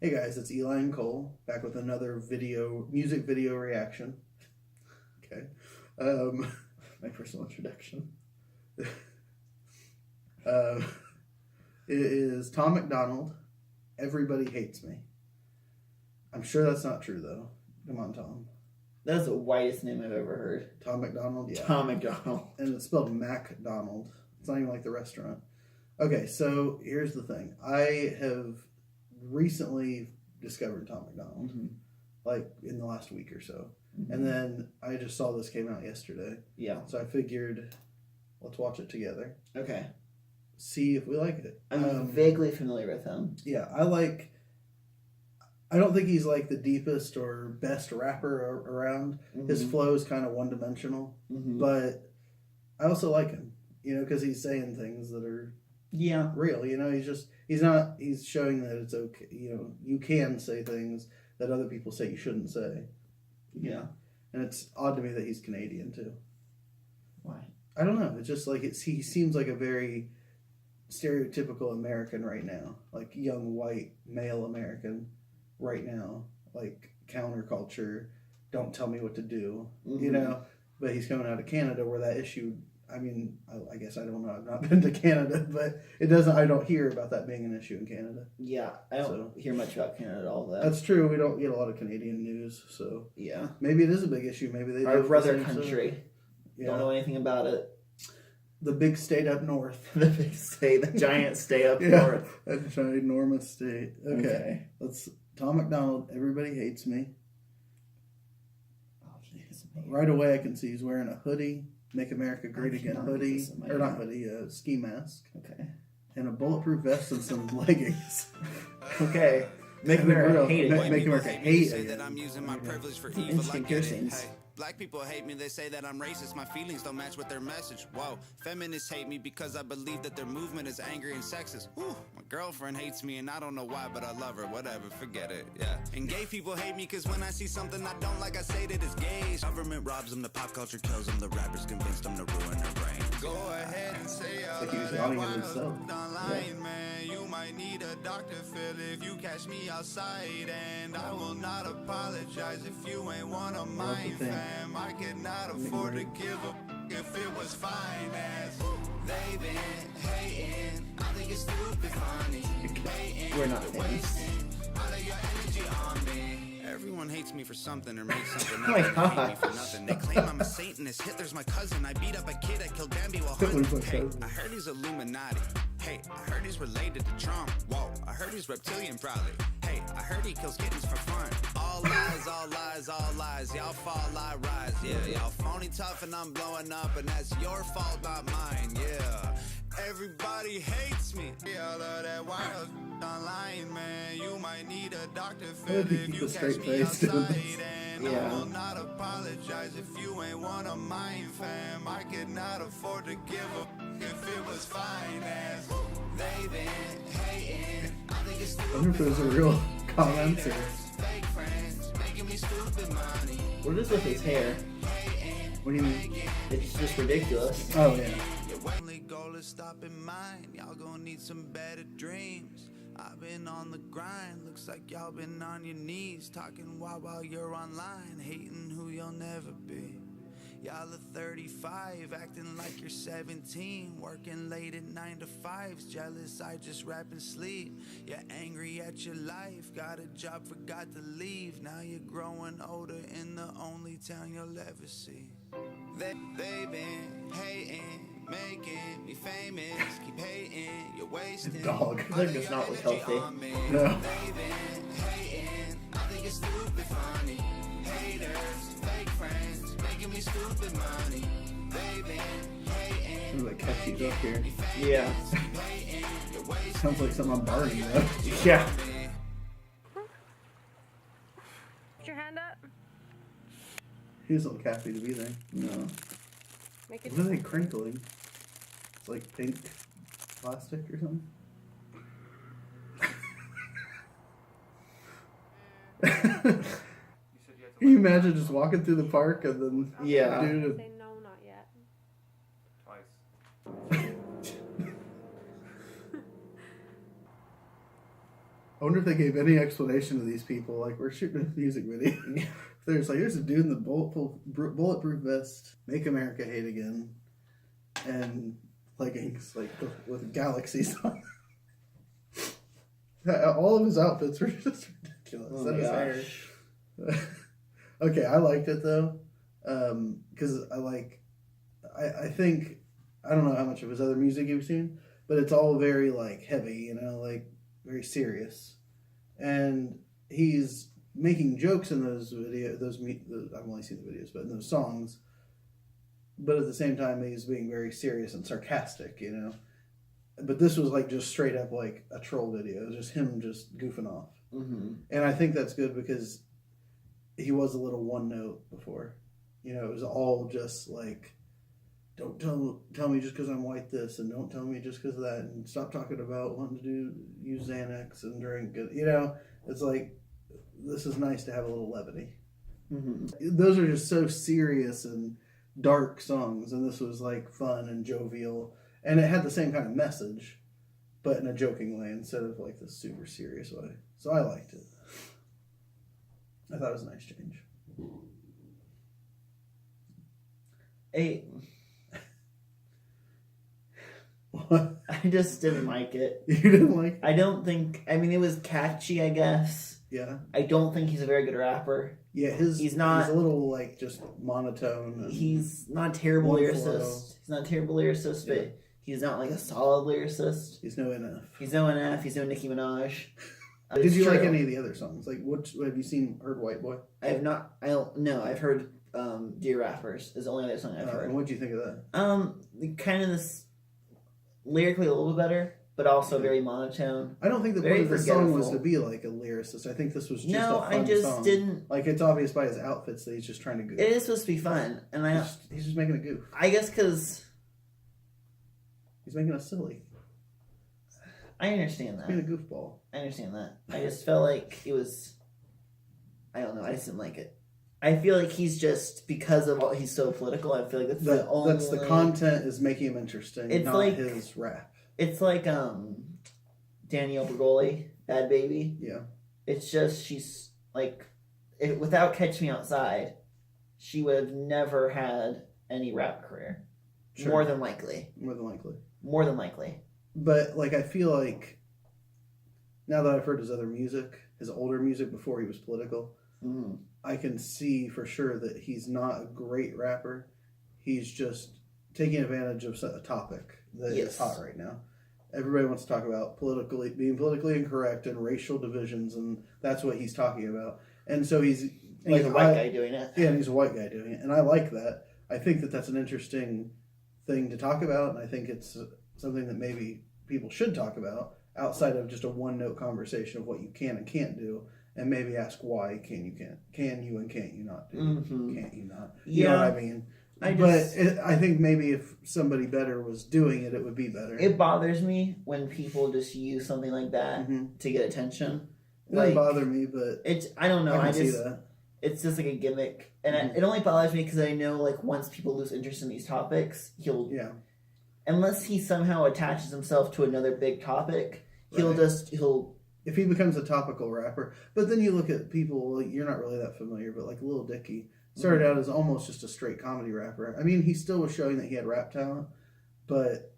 Hey guys, it's Eli and Cole back with another music video reaction. Okay, My personal introduction. uh, it is Tom MacDonald. Everybody hates me. I'm sure that's not true though. Come on, Tom. That's the whitest name I've ever heard. Tom MacDonald. Yeah. Tom MacDonald. And it's spelled MacDonald. It's not even like the restaurant. Okay, so here's the thing. I have recently discovered Tom MacDonald, like in the last week or so. And then I just saw this came out yesterday. Yeah. So I figured, let's watch it together. Okay. See if we like it. I'm vaguely familiar with him. Yeah, I don't think he's like the deepest or best rapper around. His flow is kind of one-dimensional. But I also like him, because he's saying things that are real. He's showing that it's okay. You can say things that other people say you shouldn't say. Yeah. And it's odd to me that he's Canadian too. Why? I don't know. It's just like he seems like a very stereotypical American right now, like young white male American right now, like counterculture. Don't tell me what to do, But he's coming out of Canada where that issue. I mean, I guess I don't know. I've not been to Canada, but I don't hear about that being an issue in Canada. Yeah, I don't hear much about Canada at all. That's true. We don't get a lot of Canadian news, so yeah, maybe it is a big issue. Maybe they our brother country. Yeah. Don't know anything about it. The big state up north. The big state, the giant state up north. That ginormous state. Okay. Let's. Tom MacDonald. Everybody hates me. Oh, he hates me. Right away, I can see he's wearing a hoodie. Make America Great Again hoodie. Or not hoodie, ski mask. Okay. And a bulletproof vest and some leggings. Okay. Make America hate it. Make America hate it. That I'm using my privilege for Some evil. instant piercings. Black people hate me, they say that I'm racist. My feelings don't match with their message. Whoa, feminists hate me because I believe that their movement is angry and sexist. Whew, my girlfriend hates me and I don't know why, but I love her. Whatever, forget it, yeah. And gay people hate me because when I see something I don't like, I say that it's gay. Government robs them, the pop culture kills them, the rappers convince them to ruin their brain. Go ahead and say out like he was lying in himself. Online, man, you might need a doctor, Phil, if you catch me outside. And I will not apologize if you ain't one of mine, fam. I cannot afford to give up if it was finance. They been hating, I think it's stupid funny. We're not fans. All of your energy on me. Everyone hates me for something or makes something Oh my up. They hate me God. for nothing. They claim I'm a Satanist. Hitler's my cousin. I beat up a kid. I killed Bambi while hunting. Hey, I heard he's Illuminati. Hey, I heard he's related to Trump. Whoa, I heard he's reptilian probably. Hey, I heard he kills kittens for fun. All lies, all lies, all lies. Y'all fall, I rise. Yeah, y'all phony tough and I'm blowing up, and that's your fault, not mine. Yeah. Everybody hates me. Yeah, all of that wild online, man. You might need a doctor for if you catch me outside. And I will not apologize if you ain't one of mine, fam. I could not afford to give up if it was finance. They been hating. I think it's I wonder if those are real comments or... fake friends making me stupid money. What is with his hair? What do you mean? It's just ridiculous. Oh, yeah. Your only goal is stopping mine. Y'all gonna need some better dreams. I've been on the grind. Looks like y'all been on your knees, talking while you're online, hating who you'll never be. Y'all are 35, acting like you're 17, working late at 9 to 5s, jealous I just rap and sleep. You're angry at your life, got a job, forgot to leave. Now you're growing older in the only town you'll ever see. They've been hating, making me famous, keep hating, you're wasting. Dog. That does not look healthy. No. They've been hating, I think it's stupid funny. Haters, fake friends, making me stupid money. They've been hating. Like catchy up here. Yeah. Sounds like something I'm Barney though. Yeah. Put your hand up. He doesn't look happy to be there. No. Make it. What are they crinkling? It's like pink plastic or something. Can you imagine just walking through the park and then Yeah. dude, Say no, not yet. Twice. I wonder if they gave any explanation to these people. Like, we're shooting a music video. There's a dude in the bulletproof vest, "Make America Hate Again," and leggings like with galaxies on. All of his outfits were just ridiculous. Oh my gosh. Okay, I liked it though, because I think, I don't know how much of his other music you've seen, but it's all very like heavy, like very serious, and he's making jokes in those videos. I've only seen the videos, but in those songs. But at the same time, he's being very serious and sarcastic, But this was like just straight up like a troll video. It was just him just goofing off. Mm-hmm. And I think that's good because he was a little one note before. It was all just like, don't tell me just because I'm white this, and don't tell me just because of that, and stop talking about wanting to use Xanax and drink. It's like, this is nice to have a little levity. Mm-hmm. Those are just so serious and dark songs, and this was like fun and jovial, and it had the same kind of message, but in a joking way instead of like this super serious way. So I liked it. I thought it was a nice change. What? I just didn't like it. You didn't like it? I don't think. I mean, it was catchy, I guess. Yeah. I don't think he's a very good rapper. Yeah, he's a little like just monotone. He's not a terrible one lyricist. flow. He's not a terrible lyricist, Yeah. but he's not like a solid lyricist. He's no NF. He's no NF. He's no Nicki Minaj. Did you like any of the other songs? Like, what have you heard White Boy? I have not. I don't know. I've heard Dear Rappers is the only other song I've heard. And what'd you think of that? Kind of this lyrically a little bit better, but also very monotone. I don't think the Very point of the song was forgetful. to be like a lyricist. I think this was just No, a fun I just song. didn't. Like, it's obvious by his outfits that he's just trying to goof. It is supposed to be fun, and He's just making a goof. I guess because He's making us silly. I understand He's being that. a goofball. I understand that. I just felt like it was. I don't know. I just didn't like it. I feel like he's just because of all he's so political. I feel like that's the only. That's the content is making him interesting, It's not like- his rap. It's like Danielle Bergoli, Bad Baby. Yeah. It's just she's like, without Catch Me Outside, she would have never had any rap career. Sure. More than likely. More than likely. More than likely. But like, I feel like now that I've heard his other music, his older music before he was political, Mm. I can see for sure that he's not a great rapper. He's just taking advantage of a topic that is hot right now. Everybody wants to talk about being politically incorrect and racial divisions, and that's what he's talking about. And so he's a white guy doing it. Yeah, and he's a white guy doing it, and I like that. I think that that's an interesting thing to talk about, and I think it's something that maybe people should talk about outside of just a one-note conversation of what you can and can't do, and maybe ask why can you and can't you not do? Mm-hmm. Can't you not? You know what I mean? I think maybe if somebody better was doing it, it would be better. It bothers me when people just use something like that to get attention. It doesn't bother me, but I don't know. I can see that. It's just like a gimmick, and it only bothers me because I know like once people lose interest in these topics, unless he somehow attaches himself to another big topic, he'll. If he becomes a topical rapper, but then you look at people like, you're not really that familiar, but like Lil Dicky started out as almost just a straight comedy rapper. I mean, he still was showing that he had rap talent, but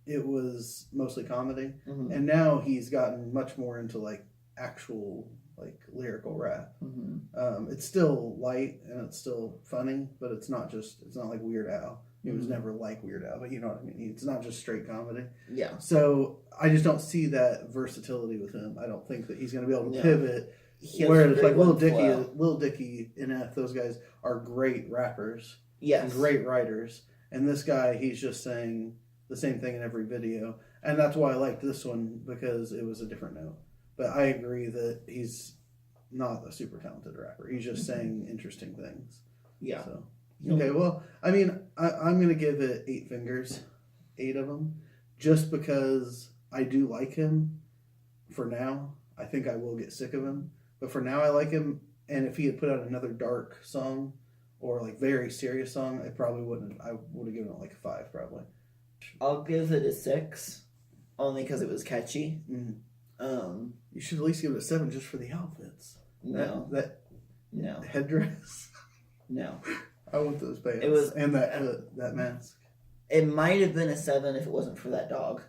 it was mostly comedy. Mm-hmm. And now he's gotten much more into like actual like lyrical rap. Mm-hmm. It's still light and it's still funny, but it's not like Weird Al. He was never like Weird Al, but you know what I mean. It's not just straight comedy. Yeah. So I just don't see that versatility with him. I don't think that he's going to be able to pivot. Where it's like Lil Dicky, NF, those guys are great rappers. Yes. And great writers. And this guy, he's just saying the same thing in every video. And that's why I liked this one, because it was a different note. But I agree that he's not a super talented rapper. He's just saying interesting things. Yeah. So. Okay, well, I mean, I'm going to give it 8 fingers, 8 of them, just because I do like him for now. I think I will get sick of him, but for now I like him, and if he had put out another dark song or like very serious song, I probably wouldn't. I would have given it like a 5 probably. I'll give it a 6, only because it was catchy. Mm-hmm. You should at least give it a 7 just for the outfits. No. That headdress. No. I want those pants. It was and that mask. It might have been a 7 if it wasn't for that dog.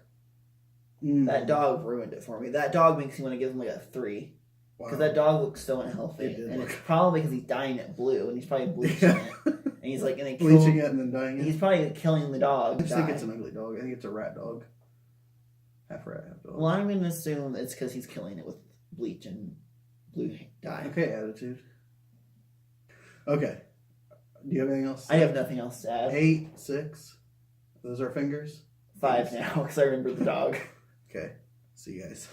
That dog ruined it for me. That dog makes me want to give him like a 3. Because that dog looks so unhealthy. And it's probably because he's dyeing it blue and he's probably bleaching it. And he's like, bleaching it and then dyeing it. He's probably killing the dog. I just think it's an ugly dog. I think it's a rat dog. Half rat, half dog. Well, I'm going to assume it's because he's killing it with bleach and blue dye. Okay, attitude. Okay. Do you have anything else? I have nothing else to add. 8, 6. Those are fingers? 5 now because I remember the dog. Okay. See you guys.